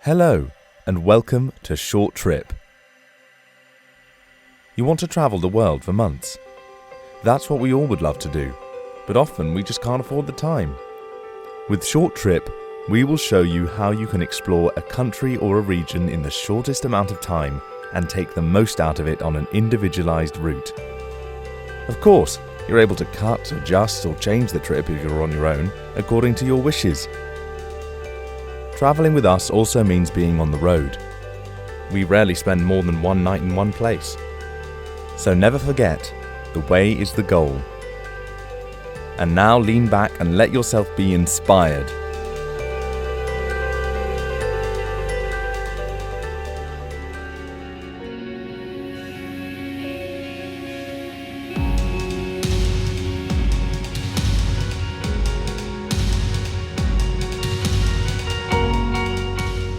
Hello, and welcome to Short Trip. You want to travel the world for months? That's what we all would love to do, but often we just can't afford the time. With Short Trip, we will show you how you can explore a country or a region in the shortest amount of time and take the most out of it on an individualized route. Of course, you're able to cut, adjust, or change the trip if you're on your own, according to your wishes. Travelling with us also means being on the road. We rarely spend more than one night in one place. So never forget, the way is the goal. And now lean back and let yourself be inspired.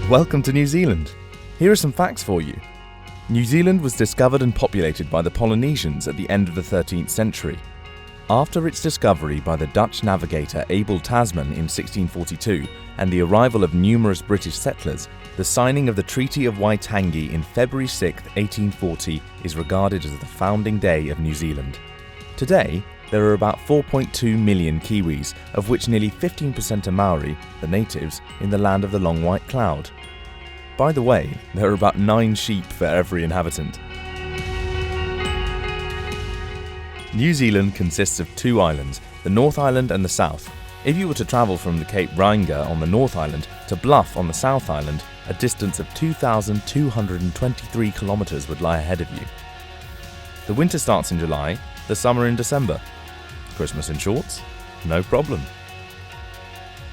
Welcome to New Zealand. Here are some facts for you. New Zealand was discovered and populated by the Polynesians at the end of the 13th century. After its discovery by the Dutch navigator Abel Tasman in 1642 and the arrival of numerous British settlers, the signing of the Treaty of Waitangi in February 6, 1840 is regarded as the founding day of New Zealand. Today, there are about 4.2 million Kiwis, of which nearly 15% are Maori, the natives, in the land of the Long White Cloud. By the way, there are about 9 sheep for every inhabitant. New Zealand consists of 2 islands, the North Island and the South. If you were to travel from the Cape Reinga on the North Island to Bluff on the South Island, a distance of 2,223 kilometres would lie ahead of you. The winter starts in July, the summer in December. Christmas in shorts? No problem.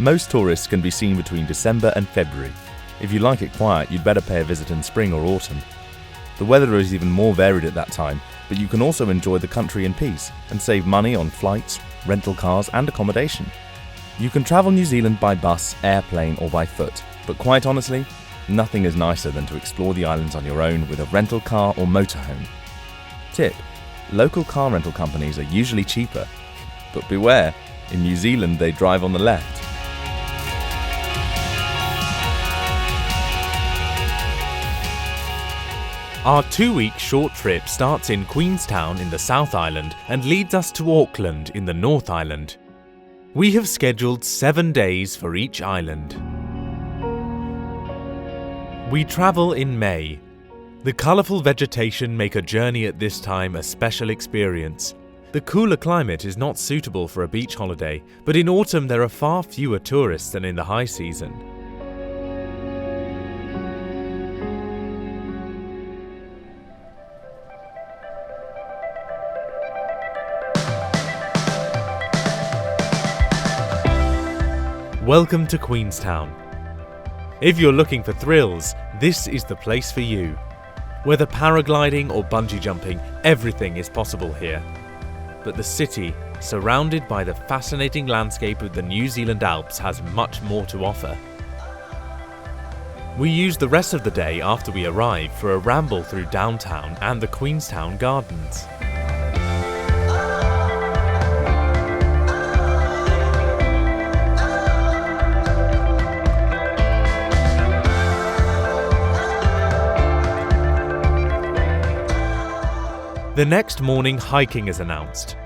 Most tourists can be seen between December and February. If you like it quiet, you'd better pay a visit in spring or autumn. The weather is even more varied at that time, but you can also enjoy the country in peace and save money on flights, rental cars and accommodation. You can travel New Zealand by bus, airplane or by foot, but quite honestly, nothing is nicer than to explore the islands on your own with a rental car or motorhome. Tip: local car rental companies are usually cheaper, but beware, in New Zealand they drive on the left. Our 2-week short trip starts in Queenstown in the South Island and leads us to Auckland in the North Island. We have scheduled 7 days for each island. We travel in May. The colourful vegetation make a journey at this time a special experience. The cooler climate is not suitable for a beach holiday, but in autumn there are far fewer tourists than in the high season. Welcome to Queenstown. If you're looking for thrills, this is the place for you. Whether paragliding or bungee jumping, everything is possible here. But the city, surrounded by the fascinating landscape of the New Zealand Alps, has much more to offer. We used the rest of the day after we arrived for a ramble through downtown and the Queenstown Gardens. The next morning, hiking is announced.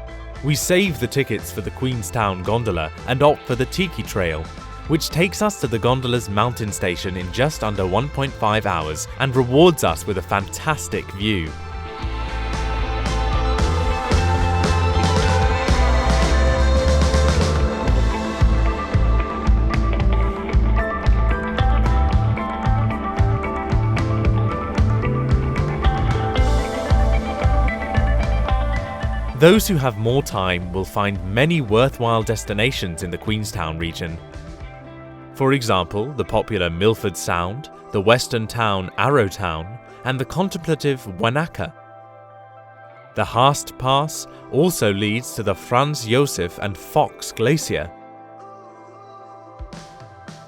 We save the tickets for the Queenstown gondola and opt for the Tiki Trail, which takes us to the gondola's mountain station in just under 1.5 hours and rewards us with a fantastic view. Those who have more time will find many worthwhile destinations in the Queenstown region. For example, the popular Milford Sound, the western town Arrowtown, and the contemplative Wanaka. The Haast Pass also leads to the Franz Josef and Fox Glacier.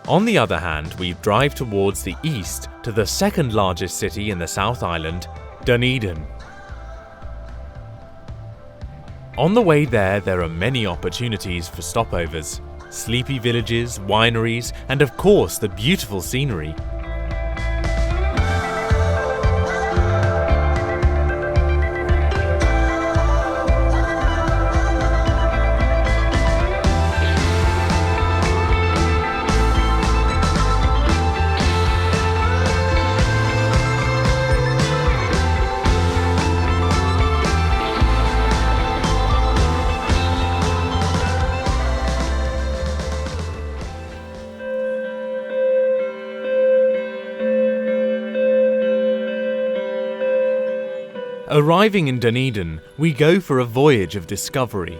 On the other hand, we drive towards the east to the second largest city in the South Island, Dunedin. On the way there are many opportunities for stopovers, sleepy villages, wineries, and of course the beautiful scenery. Arriving in Dunedin, we go for a voyage of discovery.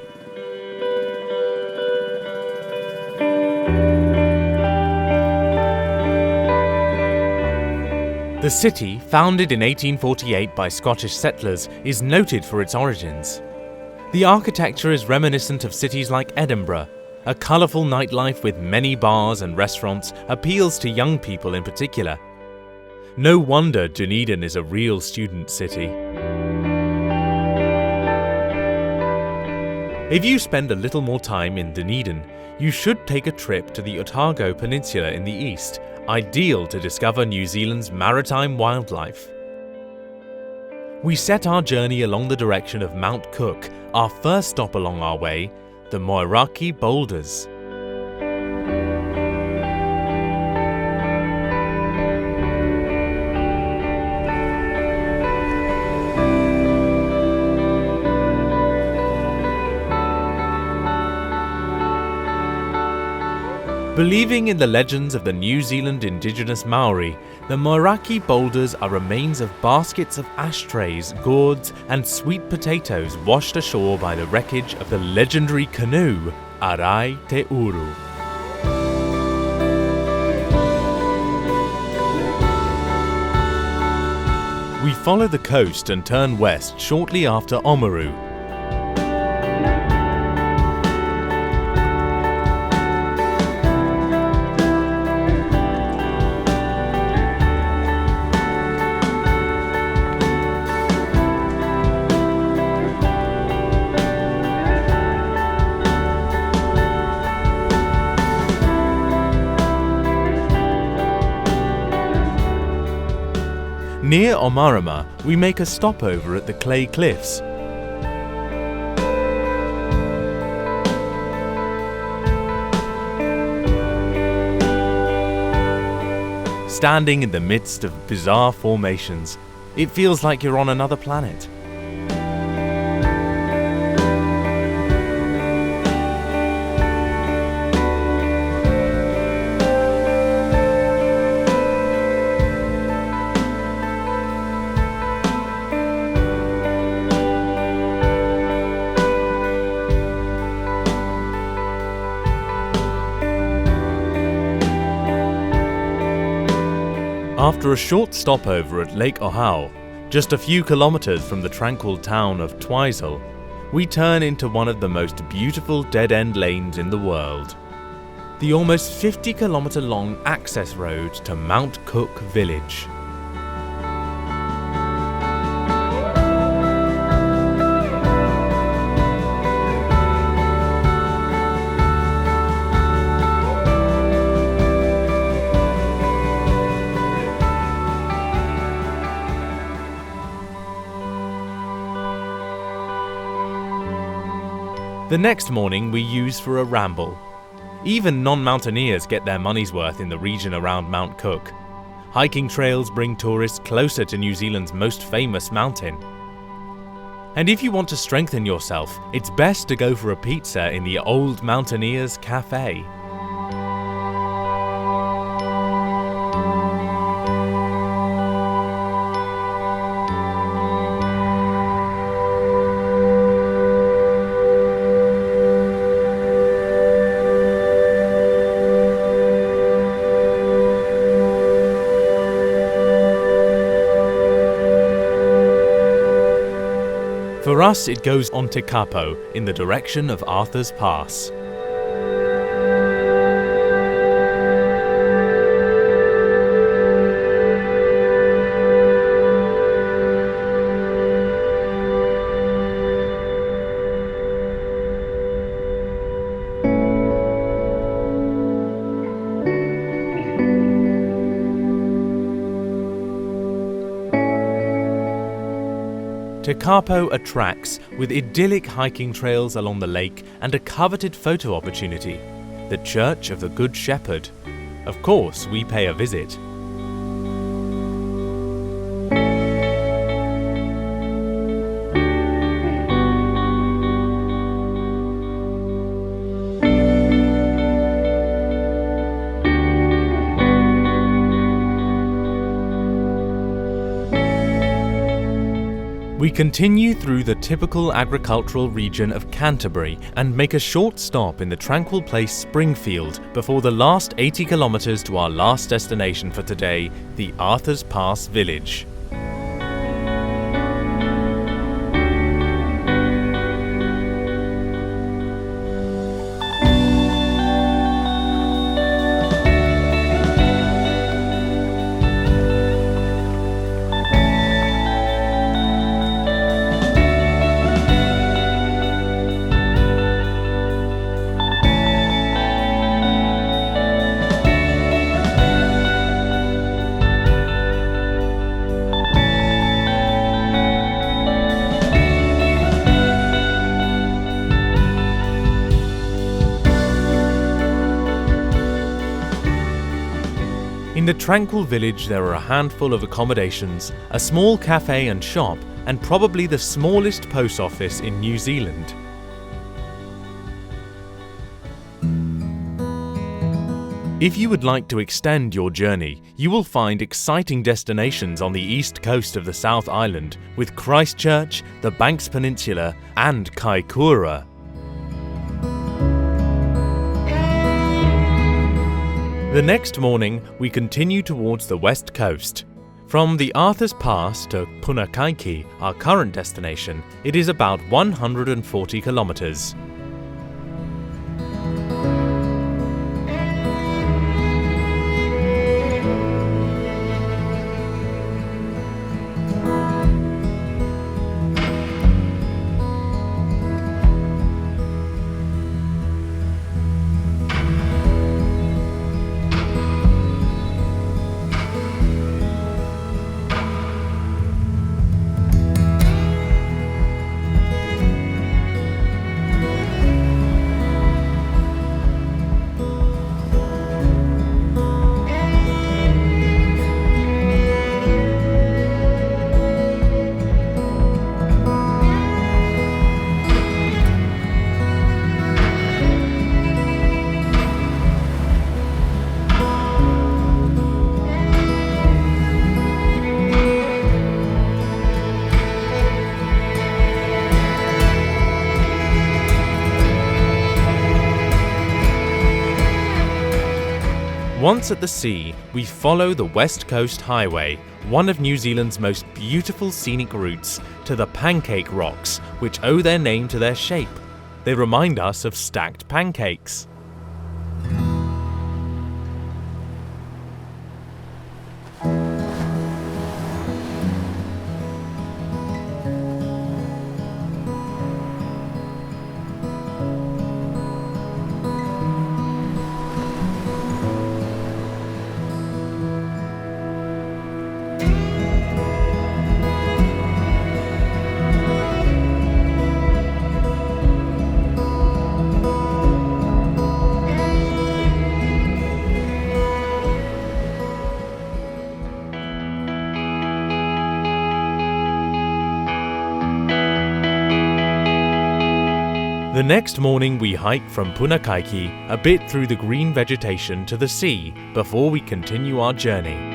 The city, founded in 1848 by Scottish settlers, is noted for its origins. The architecture is reminiscent of cities like Edinburgh. A colourful nightlife with many bars and restaurants appeals to young people in particular. No wonder Dunedin is a real student city. If you spend a little more time in Dunedin, you should take a trip to the Otago Peninsula in the east, ideal to discover New Zealand's maritime wildlife. We set our journey along the direction of Mount Cook, our first stop along our way, the Moeraki Boulders. Believing in the legends of the New Zealand indigenous Maori, the Moeraki boulders are remains of baskets of ashtrays, gourds, and sweet potatoes washed ashore by the wreckage of the legendary canoe, Arai Te Uru. We follow the coast and turn west shortly after Oamaru. Near Omarama, we make a stopover at the Clay Cliffs. Standing in the midst of bizarre formations, it feels like you're on another planet. After a short stopover at Lake Auch, just a few kilometres from the tranquil town of Twizel, we turn into one of the most beautiful dead-end lanes in the world. The almost 50-kilometre long access road to Mount Cook village. The next morning we use for a ramble. Even non-mountaineers get their money's worth in the region around Mount Cook. Hiking trails bring tourists closer to New Zealand's most famous mountain. And if you want to strengthen yourself, it's best to go for a pizza in the Old Mountaineers Cafe. For us, it goes on Te Kapo in the direction of Arthur's Pass. Te Kapo attracts with idyllic hiking trails along the lake and a coveted photo opportunity, the Church of the Good Shepherd. Of course, we pay a visit. We continue through the typical agricultural region of Canterbury and make a short stop in the tranquil place Springfield before the last 80 kilometres to our last destination for today, the Arthur's Pass village. In the tranquil village there are a handful of accommodations, a small cafe and shop, and probably the smallest post office in New Zealand. If you would like to extend your journey, you will find exciting destinations on the east coast of the South Island with Christchurch, the Banks Peninsula and Kaikoura. The next morning, we continue towards the west coast. From the Arthur's Pass to Punakaiki, our current destination, it is about 140 kilometres. Once at the sea, we follow the West Coast Highway, one of New Zealand's most beautiful scenic routes, to the Pancake Rocks, which owe their name to their shape. They remind us of stacked pancakes. The next morning we hike from Punakaiki a bit through the green vegetation to the sea before we continue our journey.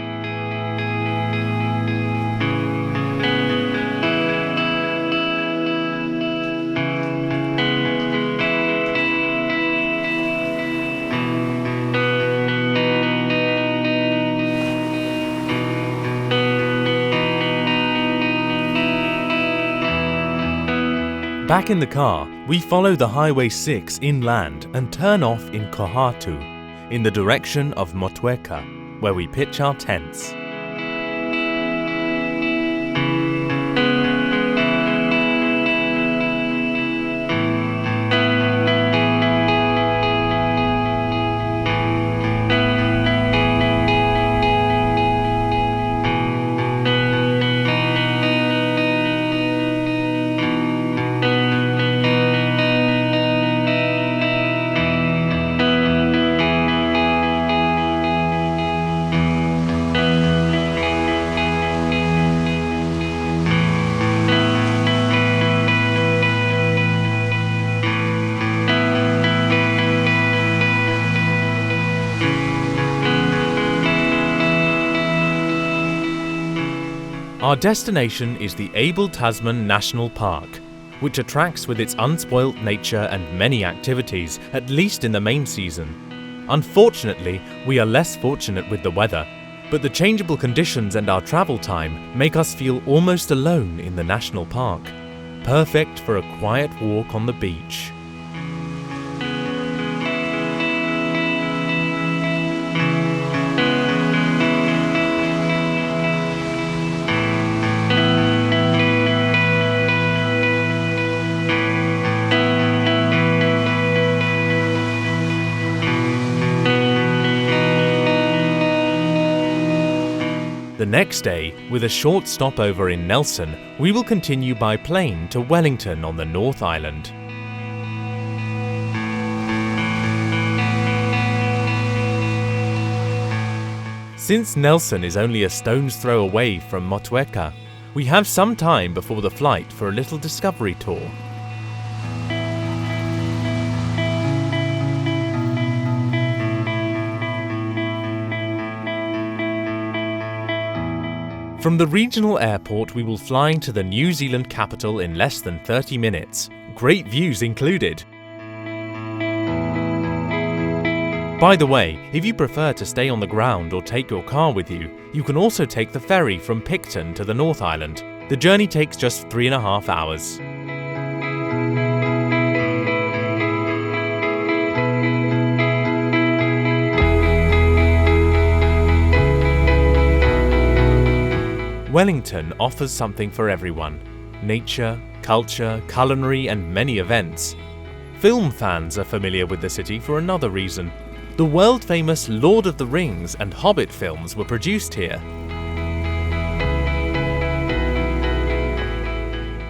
Back in the car, we follow the Highway 6 inland and turn off in Kohatu, in the direction of Motueka, where we pitch our tents. Our destination is the Abel Tasman National Park, which attracts with its unspoilt nature and many activities, at least in the main season. Unfortunately, we are less fortunate with the weather, but the changeable conditions and our travel time make us feel almost alone in the national park. Perfect for a quiet walk on the beach. The next day, with a short stopover in Nelson, we will continue by plane to Wellington on the North Island. Since Nelson is only a stone's throw away from Motueka, we have some time before the flight for a little discovery tour. From the regional airport, we will fly to the New Zealand capital in less than 30 minutes. Great views included. By the way, if you prefer to stay on the ground or take your car with you, you can also take the ferry from Picton to the North Island. The journey takes just 3.5 hours. Wellington offers something for everyone: nature, culture, culinary and many events. Film fans are familiar with the city for another reason. The world-famous Lord of the Rings and Hobbit films were produced here.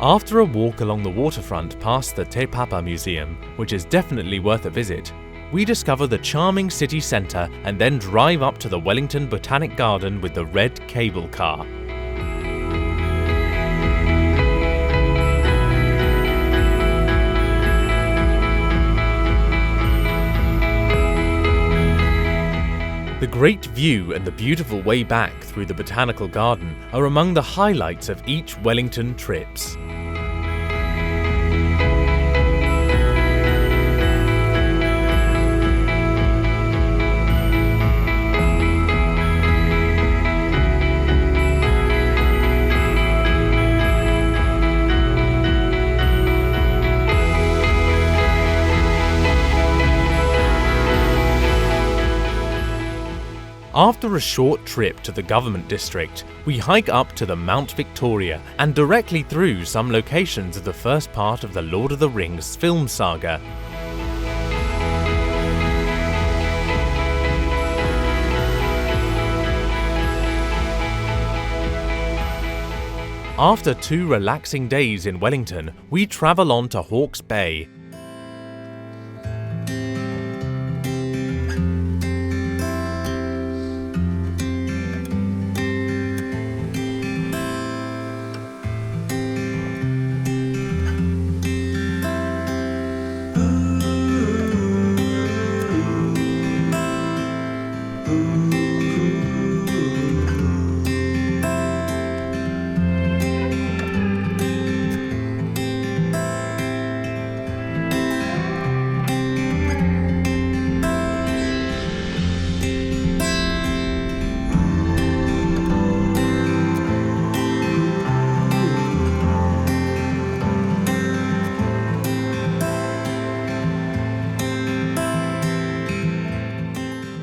After a walk along the waterfront past the Te Papa Museum, which is definitely worth a visit, we discover the charming city centre and then drive up to the Wellington Botanic Garden with the red cable car. The great view and the beautiful way back through the botanical garden are among the highlights of each Wellington trips. After a short trip to the government district, we hike up to the Mount Victoria and directly through some locations of the first part of the Lord of the Rings film saga. After 2 relaxing days in Wellington, we travel on to Hawke's Bay.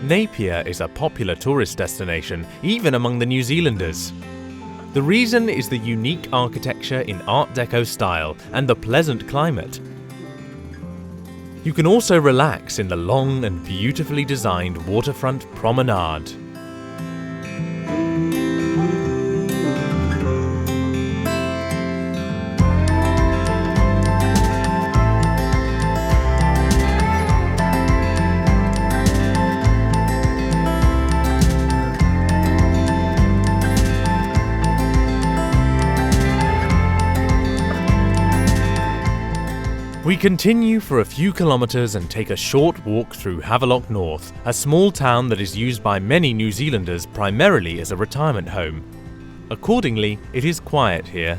Napier is a popular tourist destination, even among the New Zealanders. The reason is the unique architecture in Art Deco style and the pleasant climate. You can also relax in the long and beautifully designed waterfront promenade. We continue for a few kilometres and take a short walk through Havelock North, a small town that is used by many New Zealanders primarily as a retirement home. Accordingly, it is quiet here.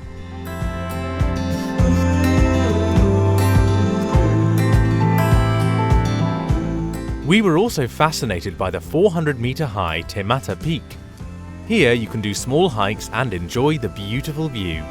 We were also fascinated by the 400-metre-high Te Mata Peak. Here you can do small hikes and enjoy the beautiful view.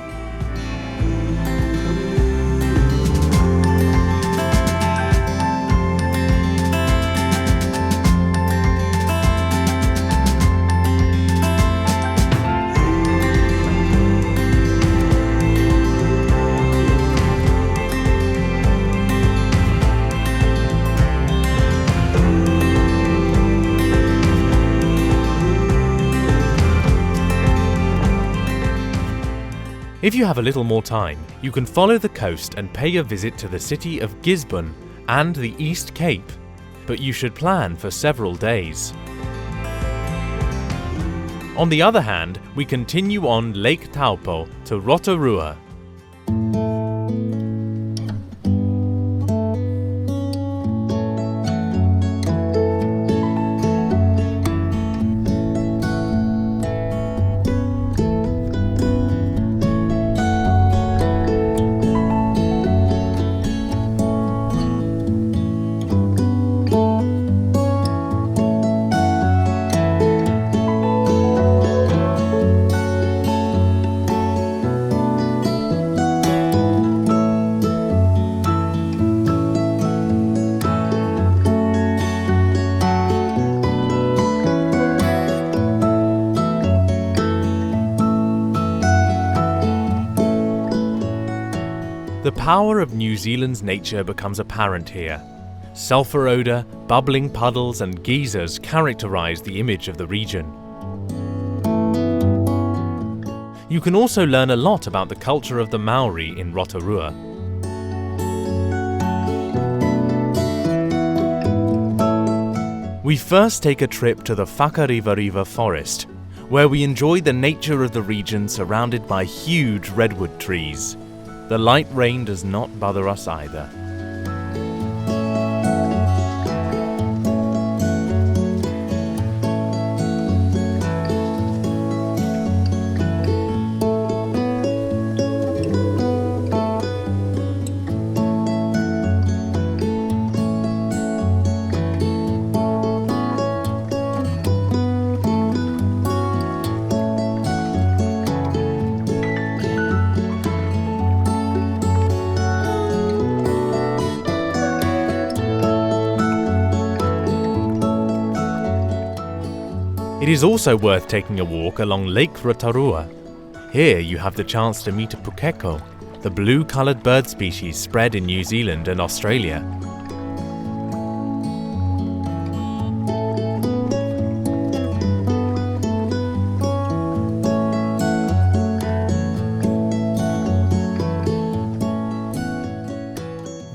If you have a little more time, you can follow the coast and pay a visit to the city of Gisborne and the East Cape, but you should plan for several days. On the other hand, we continue on Lake Taupo to Rotorua. The power of New Zealand's nature becomes apparent here. Sulphur odour, bubbling puddles and geysers characterise the image of the region. You can also learn a lot about the culture of the Maori in Rotorua. We first take a trip to the Whakariva forest, where we enjoy the nature of the region surrounded by huge redwood trees. The light rain does not bother us either. It is also worth taking a walk along Lake Rotorua. Here you have the chance to meet a pukeko, the blue-coloured bird species spread in New Zealand and Australia.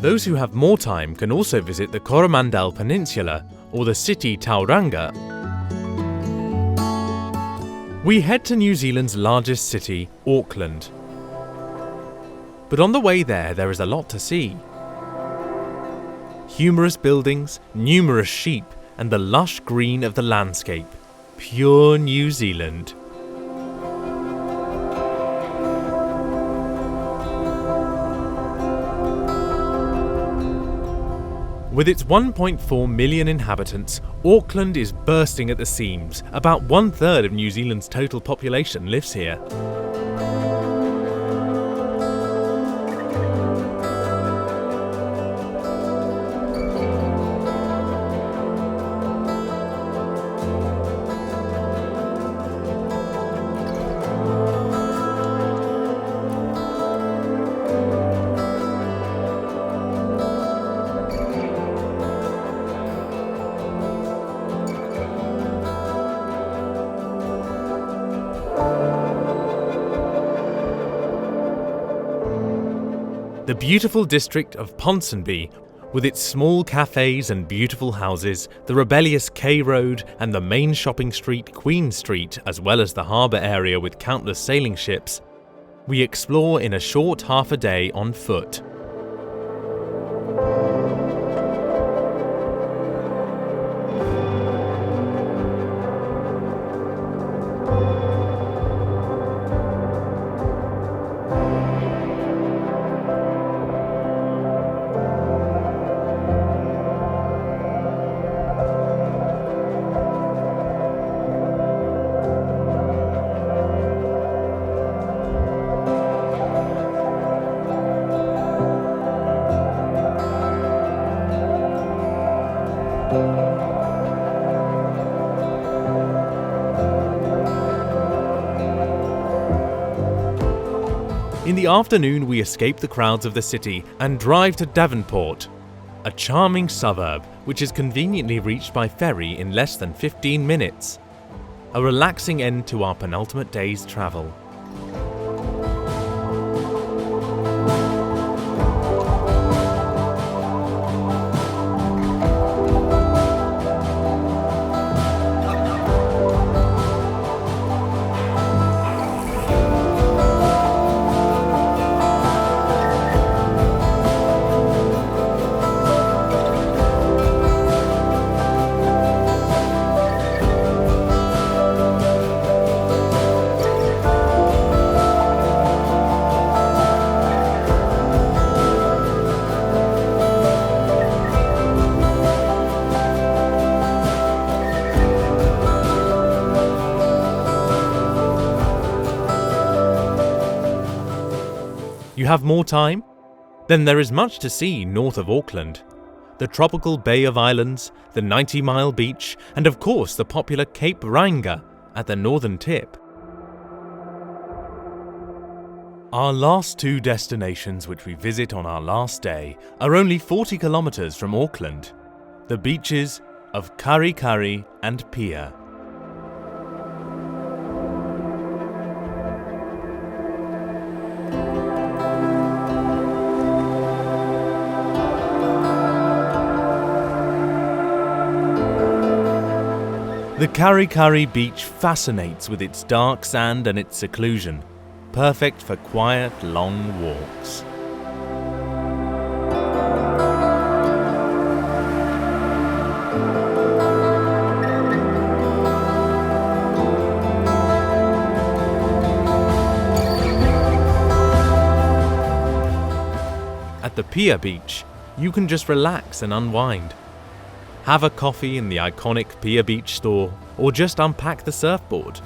Those who have more time can also visit the Coromandel Peninsula or the city Tauranga. We head to New Zealand's largest city, Auckland. But on the way there is a lot to see. Humorous buildings, numerous sheep, and the lush green of the landscape. Pure New Zealand. With its 1.4 million inhabitants, Auckland is bursting at the seams. About 1/3 of New Zealand's total population lives here. The beautiful district of Ponsonby, with its small cafes and beautiful houses, the rebellious K Road and the main shopping street Queen Street, as well as the harbour area with countless sailing ships, we explore in a short half a day on foot. In the afternoon, we escape the crowds of the city and drive to Devonport, a charming suburb which is conveniently reached by ferry in less than 15 minutes. A relaxing end to our penultimate day's travel. You have more time? Then there is much to see north of Auckland. The tropical Bay of Islands, the 90-mile beach, and of course the popular Cape Reinga at the northern tip. Our last two destinations which we visit on our last day are only 40 kilometers from Auckland, the beaches of Kaikari and Piia. The Kaikari beach fascinates with its dark sand and its seclusion, perfect for quiet, long walks. At the Piia beach, you can just relax and unwind. Have a coffee in the iconic Piia Beach store, or just unpack the surfboard.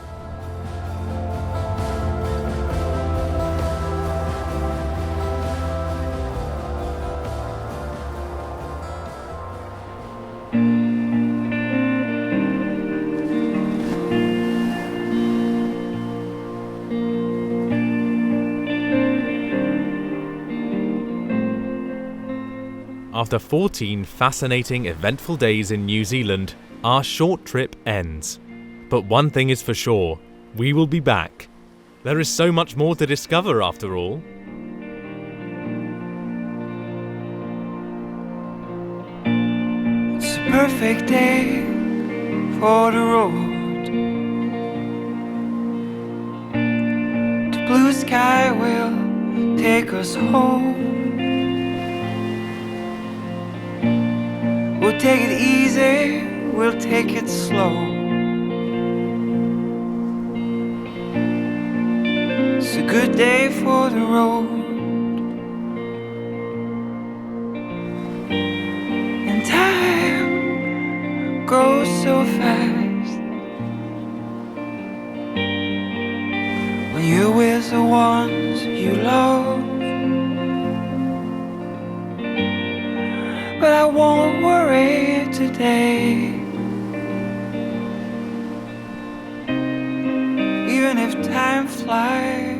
After 14 fascinating, eventful days in New Zealand, our short trip ends. But one thing is for sure, we will be back. There is so much more to discover after all. It's a perfect day for the road. The blue sky will take us home. We'll take it easy, we'll take it slow. It's a good day for the road. And time goes so fast when you're with the ones you love. But I won't worry today. Even if time flies